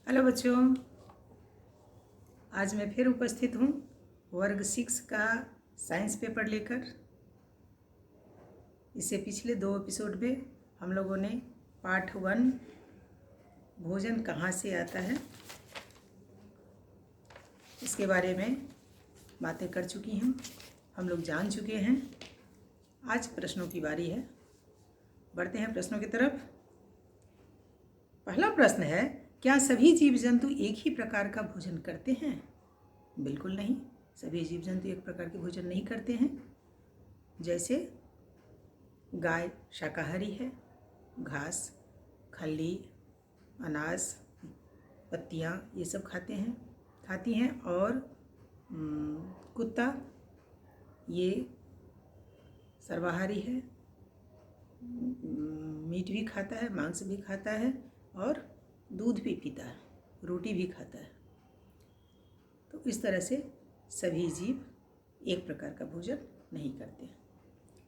Hello बच्चों, आज मैं फिर उपस्थित हूँ वर्ग 6 का साइंस पेपर लेकर। इससे पिछले 2 एपिसोड में हम लोगों ने पार्ट 1 भोजन कहाँ से आता है इसके बारे में बातें कर चुकी हूँ, हम लोग जान चुके हैं। आज प्रश्नों की बारी है, बढ़ते हैं प्रश्नों की तरफ। पहला प्रश्न है, क्या सभी जीव जंतु एक ही प्रकार का भोजन करते हैं? बिल्कुल नहीं, सभी जीव जंतु एक प्रकार के भोजन नहीं करते हैं। जैसे गाय शाकाहारी है, घास, खल्ली, अनाज, पत्तियाँ ये सब खाती हैं। और कुत्ता ये सर्वाहारी है, मीट भी खाता है, मांस भी खाता है और दूध भी पीता है, रोटी भी खाता है। तो इस तरह से सभी जीव एक प्रकार का भोजन नहीं करते।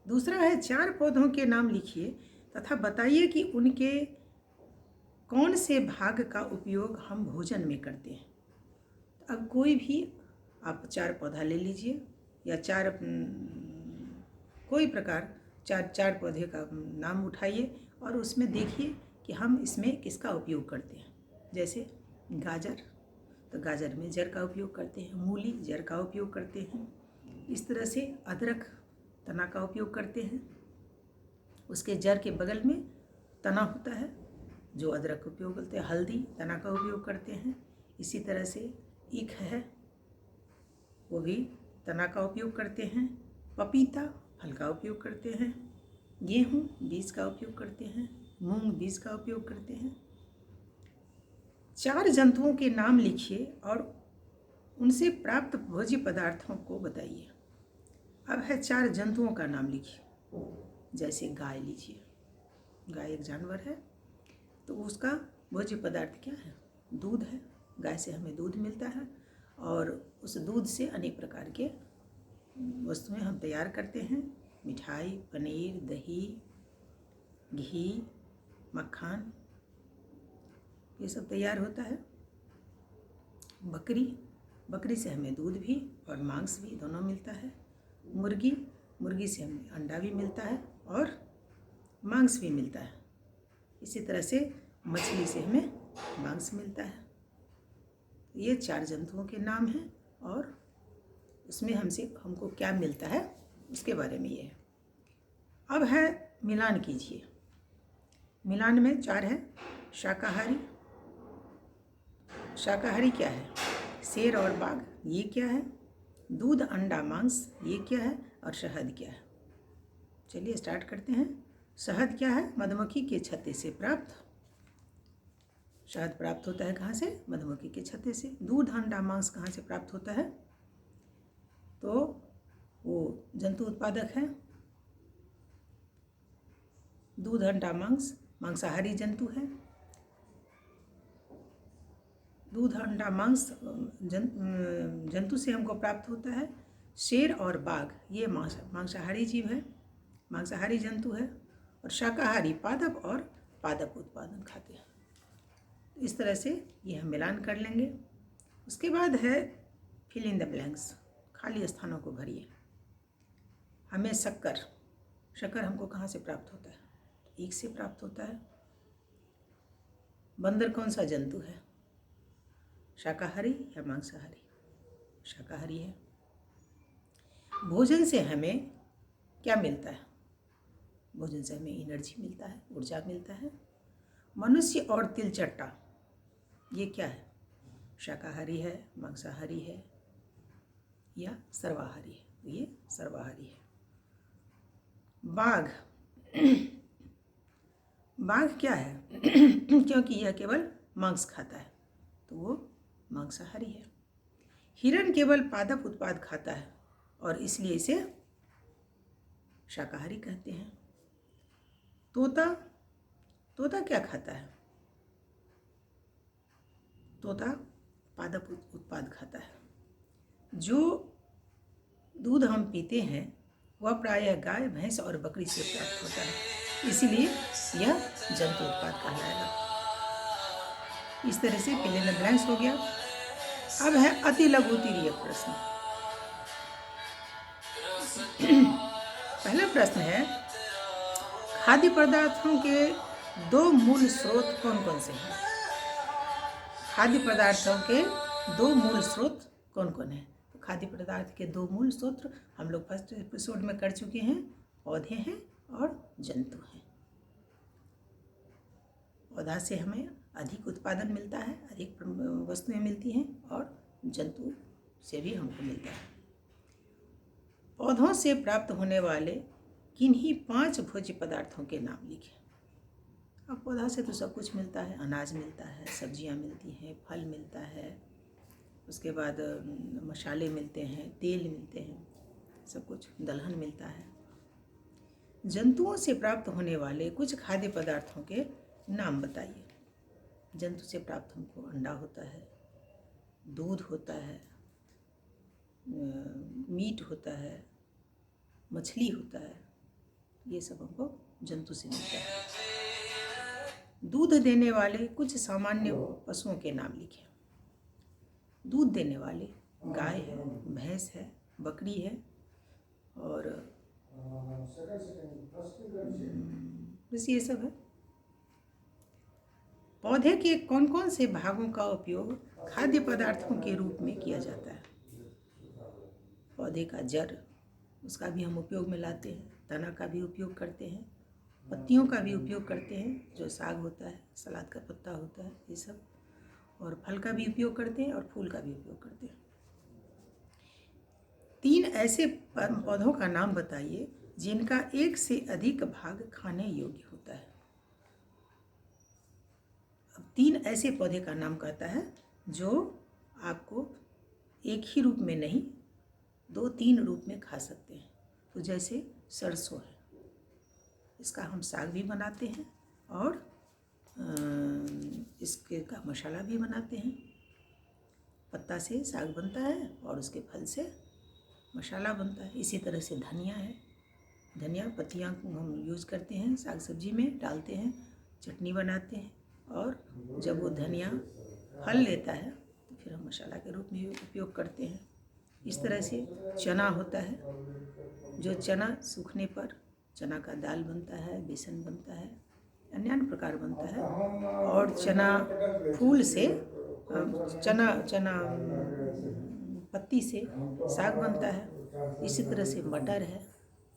दूसरा है, 4 पौधों के नाम लिखिए तथा बताइए कि उनके कौन से भाग का उपयोग हम भोजन में करते हैं। तो अब कोई भी आप 4 पौधा ले लीजिए या कोई प्रकार चार पौधे का नाम उठाइए और उसमें देखिए कि हम इसमें किसका उपयोग करते हैं। जैसे गाजर, तो गाजर में जड़ का उपयोग करते हैं, मूली जड़ का उपयोग करते हैं। इस तरह से अदरक तना का उपयोग करते हैं, उसके जड़ के बगल में तना होता है जो अदरक का उपयोग करते हैं। हल्दी तना का उपयोग करते हैं। इसी तरह से ईख है, वो भी तना का उपयोग करते हैं। पपीता फल का उपयोग करते हैं। गेहूँ बीज का उपयोग करते हैं। मूंग बीज का उपयोग करते हैं। 4 जंतुओं के नाम लिखिए और उनसे प्राप्त भोज्य पदार्थों को बताइए। अब है 4 जंतुओं का नाम लिखिए। जैसे गाय लीजिए, गाय एक जानवर है, तो उसका भोज्य पदार्थ क्या है? दूध है। गाय से हमें दूध मिलता है और उस दूध से अनेक प्रकार के वस्तुएं हम तैयार करते हैं। मिठाई, पनीर, दही, घी, मक्खन ये सब तैयार होता है। बकरी से हमें दूध भी और मांस भी दोनों मिलता है। मुर्गी से हमें अंडा भी मिलता है और मांस भी मिलता है। इसी तरह से मछली से हमें मांस मिलता है। ये 4 जंतुओं के नाम हैं और उसमें हमको क्या मिलता है उसके बारे में ये है। अब है मिलान कीजिए। मिलान में 4 है। शाकाहारी क्या है? शेर और बाघ ये क्या है? दूध, अंडा, मांस ये क्या है? और शहद क्या है? चलिए स्टार्ट करते हैं। शहद क्या है? मधुमक्खी के छत्ते से प्राप्त। शहद प्राप्त होता है कहाँ से? मधुमक्खी के छत्ते से। दूध, अंडा, मांस कहाँ से प्राप्त होता है? तो वो जंतु उत्पादक है। दूध, अंडा, मांस मांसाहारी जंतु है। दूध, अंडा, मांस जंतु से हमको प्राप्त होता है। शेर और बाघ ये मांसाहारी जीव है, मांसाहारी जंतु है। और शाकाहारी पादप और पादप उत्पादन खाते हैं। इस तरह से ये हम मिलान कर लेंगे। उसके बाद है फिल इन द ब्लैंक्स, खाली स्थानों को भरिए। हमें शक्कर हमको कहाँ से प्राप्त होता है? ईख से प्राप्त होता है। बंदर कौन सा जंतु है? शाकाहारी या मांसाहारी? शाकाहारी है। भोजन से हमें क्या मिलता है? भोजन से हमें एनर्जी मिलता है, ऊर्जा मिलता है। मनुष्य और तिलचट्टा ये क्या है? शाकाहारी है, मांसाहारी है या सर्वाहारी है? तो ये सर्वाहारी है। बाघ क्या है? क्योंकि यह केवल मांस खाता है तो वो मांसाहारी है। हिरण केवल पादप उत्पाद खाता है और इसलिए इसे शाकाहारी कहते हैं। तोता क्या खाता है? तोता पादप उत्पाद खाता है। जो दूध हम पीते हैं वह प्रायः गाय, भैंस और बकरी से प्राप्त होता है, इसलिए यह जंतु उत्पाद कहलाएगा। इस तरह से फिल इन द ब्लैंक्स हो गया। अब है अति लघु उत्तरीय प्रश्न। पहला प्रश्न है, खाद्य पदार्थों के दो मूल स्रोत कौन कौन से हैं? खाद्य पदार्थों के दो मूल स्रोत कौन कौन है? तो खाद्य पदार्थ के दो मूल स्रोत हम लोग फर्स्ट एपिसोड में कर चुके हैं, पौधे हैं और जंतु हैं। पौधा से हमें अधिक उत्पादन मिलता है, अधिक वस्तुएं मिलती हैं, और जंतु से भी हमको मिलता है। पौधों से प्राप्त होने वाले किन्हीं 5 भोज्य पदार्थों के नाम लिखें। अब पौधा से तो सब कुछ मिलता है, अनाज मिलता है, सब्जियां मिलती हैं, फल मिलता है, उसके बाद मसाले मिलते हैं, तेल मिलते हैं, सब कुछ, दलहन मिलता है। जंतुओं से प्राप्त होने वाले कुछ खाद्य पदार्थों के नाम बताइए। जंतु से प्राप्त हमको अंडा होता है, दूध होता है, मीट होता है, मछली होता है, ये सब हमको जंतु से मिलता है। दूध देने वाले कुछ सामान्य पशुओं के नाम लिखें। दूध देने वाले गाय है, भैंस है, बकरी है, और बस ये सब है। पौधे के कौन कौन से भागों का उपयोग खाद्य पदार्थों के रूप में किया जाता है? पौधे का जड़, उसका भी हम उपयोग में लाते हैं, तना का भी उपयोग करते हैं, पत्तियों का भी उपयोग करते हैं, जो साग होता है, सलाद का पत्ता होता है, ये सब, और फल का भी उपयोग करते हैं और फूल का भी उपयोग करते हैं। 3 ऐसे पौधों का नाम बताइए जिनका एक से अधिक भाग खाने योग्य होता है। अब 3 ऐसे पौधे का नाम कहता है जो आपको एक ही रूप में नहीं, 2-3 रूप में खा सकते हैं। तो जैसे सरसों है, इसका हम साग भी बनाते हैं और इसके का मसाला भी बनाते हैं। पत्ता से साग बनता है और उसके फल से मसाला बनता है। इसी तरह से धनिया है, धनिया पत्तियाँ हम यूज़ करते हैं, साग सब्जी में डालते हैं, चटनी बनाते हैं, और जब वो धनिया फल लेता है तो फिर हम मसाला के रूप में उपयोग करते हैं। इस तरह से चना होता है, जो चना सूखने पर चना का दाल बनता है, बेसन बनता है, अन्य प्रकार बनता है, और चना फूल से चना पत्ती से साग बनता है। इसी तरह से मटर है,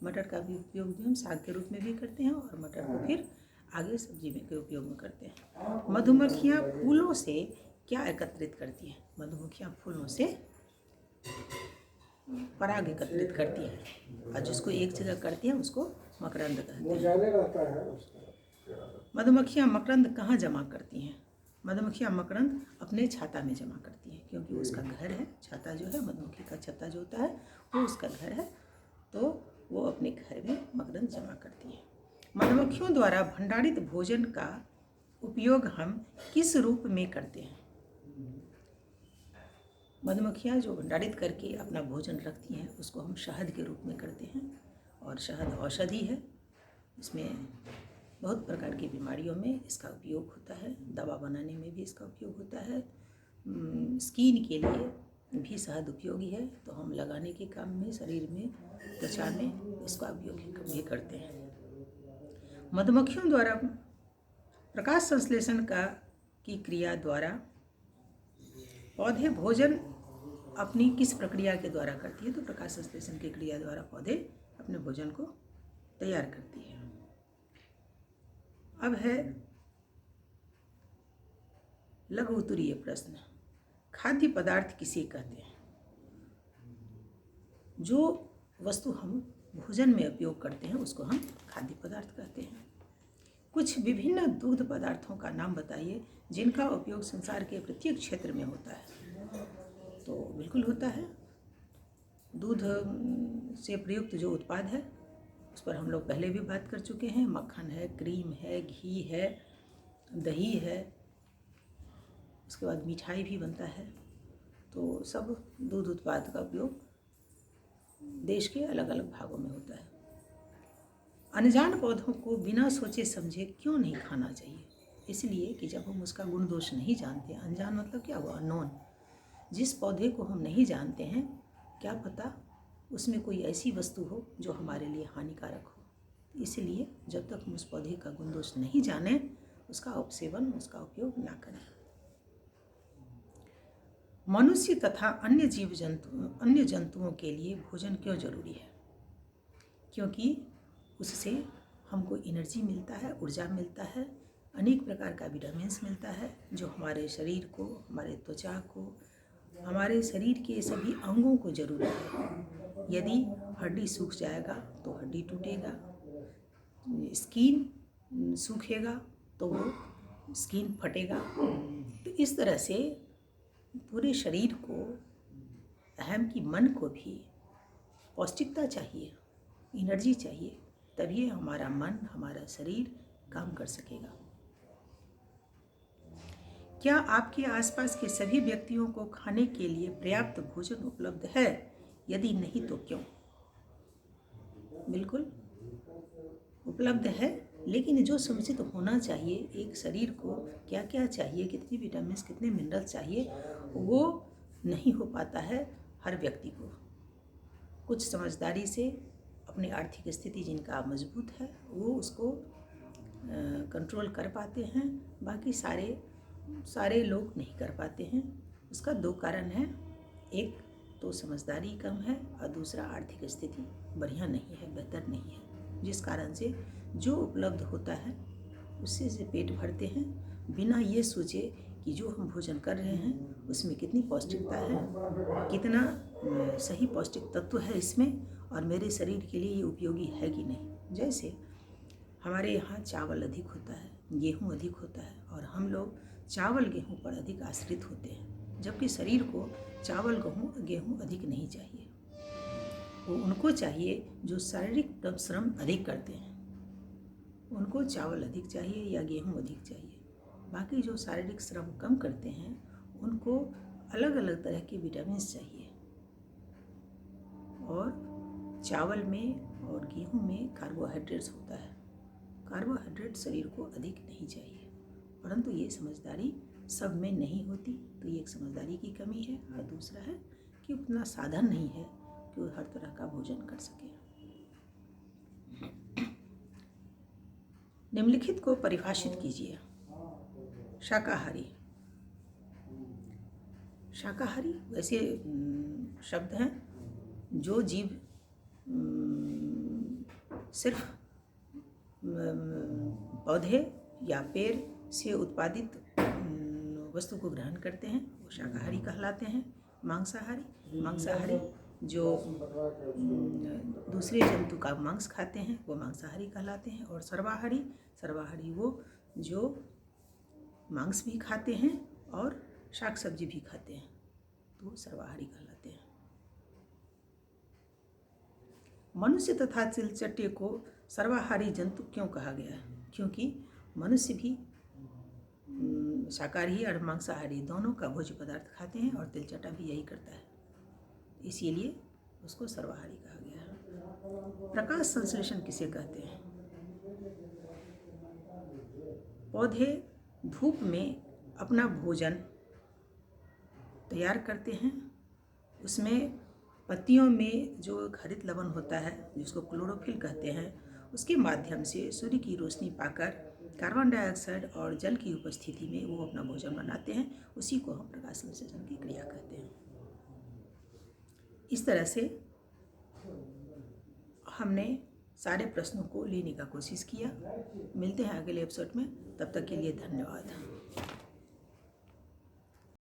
मटर का भी उपयोग भी हम साग के रूप में भी करते हैं, और मटर को फिर आगे सब्जी में के उपयोग में करते हैं। मधुमक्खियाँ फूलों से क्या एकत्रित करती हैं? मधुमक्खियाँ फूलों से पराग एकत्रित करती हैं, और जिसको एक जगह करती हैं उसको मकरंद कहते हैं। मधुमक्खियाँ मकरंद कहाँ जमा करती हैं? मधुमक्खियाँ मकरंद अपने छत्ता में जमा करती हैं, क्योंकि उसका घर है। छत्ता जो है, मधुमक्खी का छत्ता जो होता है वो उसका घर है, तो वो अपने घर में मकरंद जमा करती है। मधुमक्खियों द्वारा भंडारित भोजन का उपयोग हम किस रूप में करते हैं? मधुमक्खियाँ जो भंडारित करके अपना भोजन रखती हैं उसको हम शहद के रूप में करते हैं, और शहद औषधि है। इसमें बहुत प्रकार की बीमारियों में इसका उपयोग होता है, दवा बनाने में भी इसका उपयोग होता है, स्किन के लिए भी शहद उपयोगी है, तो हम लगाने के काम में, शरीर में, त्वचा में इसका उपयोग भी करते हैं। मधुमक्खियों द्वारा प्रकाश संश्लेषण की क्रिया द्वारा पौधे भोजन अपनी किस प्रक्रिया के द्वारा करती है? तो प्रकाश संश्लेषण की क्रिया द्वारा पौधे अपने भोजन को तैयार करती है। अब है लघु उत्तरीय प्रश्न। खाद्य पदार्थ किसे कहते हैं? जो वस्तु हम भोजन में उपयोग करते हैं उसको हम खाद्य पदार्थ कहते हैं। कुछ विभिन्न दुग्ध पदार्थों का नाम बताइए जिनका उपयोग संसार के प्रत्येक क्षेत्र में होता है। तो बिल्कुल होता है। दूध से प्रयुक्त जो उत्पाद है उस पर हम लोग पहले भी बात कर चुके हैं। मक्खन है, क्रीम है, घी है, दही है, उसके बाद मिठाई भी बनता है। तो सब दूध उत्पाद का उपयोग देश के अलग अलग भागों में होता है। अनजान पौधों को बिना सोचे समझे क्यों नहीं खाना चाहिए? इसलिए कि जब हम उसका गुण दोष नहीं जानते, अनजान मतलब क्या हुआ, अननोन, जिस पौधे को हम नहीं जानते हैं, क्या पता उसमें कोई ऐसी वस्तु हो जो हमारे लिए हानिकारक हो। इसलिए जब तक हम उस पौधे का गुण दोष नहीं जाने, उसका उपसेवन, उसका उपयोग ना करें। मनुष्य तथा अन्य जंतुओं के लिए भोजन क्यों जरूरी है? क्योंकि उससे हमको एनर्जी मिलता है, ऊर्जा मिलता है, अनेक प्रकार का विटामिन्स मिलता है जो हमारे शरीर को, हमारे त्वचा को, हमारे शरीर के सभी अंगों को जरूरत है। यदि हड्डी सूख जाएगा तो हड्डी टूटेगा, स्किन सूखेगा तो वो स्किन फटेगा। तो इस तरह से पूरे शरीर को, अहम की मन को भी पौष्टिकता चाहिए, एनर्जी चाहिए, तभी हमारा मन, हमारा शरीर काम कर सकेगा। क्या आपके आसपास के सभी व्यक्तियों को खाने के लिए पर्याप्त भोजन उपलब्ध है? यदि नहीं तो क्यों? बिल्कुल उपलब्ध है, लेकिन जो समुचित होना चाहिए, एक शरीर को क्या क्या चाहिए, कितनी विटामिन्स, कितने मिनरल्स चाहिए, वो नहीं हो पाता है हर व्यक्ति को। कुछ समझदारी से, अपनी आर्थिक स्थिति जिनका मजबूत है, वो उसको कंट्रोल कर पाते हैं, बाकी सारे लोग नहीं कर पाते हैं। उसका दो कारण है, एक तो समझदारी कम है और दूसरा आर्थिक स्थिति बढ़िया नहीं है, बेहतर नहीं है, जिस कारण से जो उपलब्ध होता है उससे से पेट भरते हैं, बिना ये सोचे कि जो हम भोजन कर रहे हैं उसमें कितनी पौष्टिकता है, कितना सही पौष्टिक तत्व है इसमें, और मेरे शरीर के लिए ये उपयोगी है कि नहीं। जैसे हमारे यहाँ चावल अधिक होता है, गेहूँ अधिक होता है, और हम लोग चावल गेहूँ पर अधिक आश्रित होते हैं, जबकि शरीर को चावल गेहूँ अधिक नहीं चाहिए। वो उनको चाहिए जो शारीरिक श्रम अधिक करते हैं, उनको चावल अधिक चाहिए या गेहूँ अधिक चाहिए। बाकी जो शारीरिक श्रम कम करते हैं उनको अलग अलग तरह के विटामिन्स चाहिए। और चावल में और गेहूँ में कार्बोहाइड्रेट्स होता है, कार्बोहाइड्रेट शरीर को अधिक नहीं चाहिए, परंतु ये समझदारी सब में नहीं होती। तो ये एक समझदारी की कमी है, और दूसरा है कि उतना साधन नहीं है कि वो हर तरह का भोजन कर सके। निम्नलिखित को परिभाषित कीजिए। शाकाहारी। शाकाहारी वैसे शब्द हैं जो जीव सिर्फ पौधे या पेड़ से उत्पादित वस्तु को ग्रहण करते हैं, वो शाकाहारी कहलाते हैं। मांसाहारी जो दूसरे जंतु का मांस खाते हैं वो मांसाहारी कहलाते हैं। और सर्वाहारी वो जो मांस भी खाते हैं और शाक सब्जी भी खाते हैं, तो वो सर्वाहारी कहलाते हैं। मनुष्य तथा तिलचट्टे को सर्वाहारी जंतु क्यों कहा गया है? क्योंकि मनुष्य भी शाकाहारी और मांसाहारी दोनों का भोज्य पदार्थ खाते हैं, और तिलचट्टा भी यही करता है, इसीलिए उसको सर्वाहारी कहा गया है। प्रकाश संश्लेषण किसे कहते हैं? पौधे धूप में अपना भोजन तैयार करते हैं, उसमें पत्तियों में जो हरित लवण होता है जिसको क्लोरोफिल कहते हैं, उसके माध्यम से सूर्य की रोशनी पाकर कार्बन डाइऑक्साइड और जल की उपस्थिति में वो अपना भोजन बनाते हैं, उसी को हम प्रकाश संश्लेषण की क्रिया कहते हैं। इस तरह से हमने सारे प्रश्नों को लेने का कोशिश किया। मिलते हैं अगले एपिसोड में, तब तक के लिए धन्यवाद।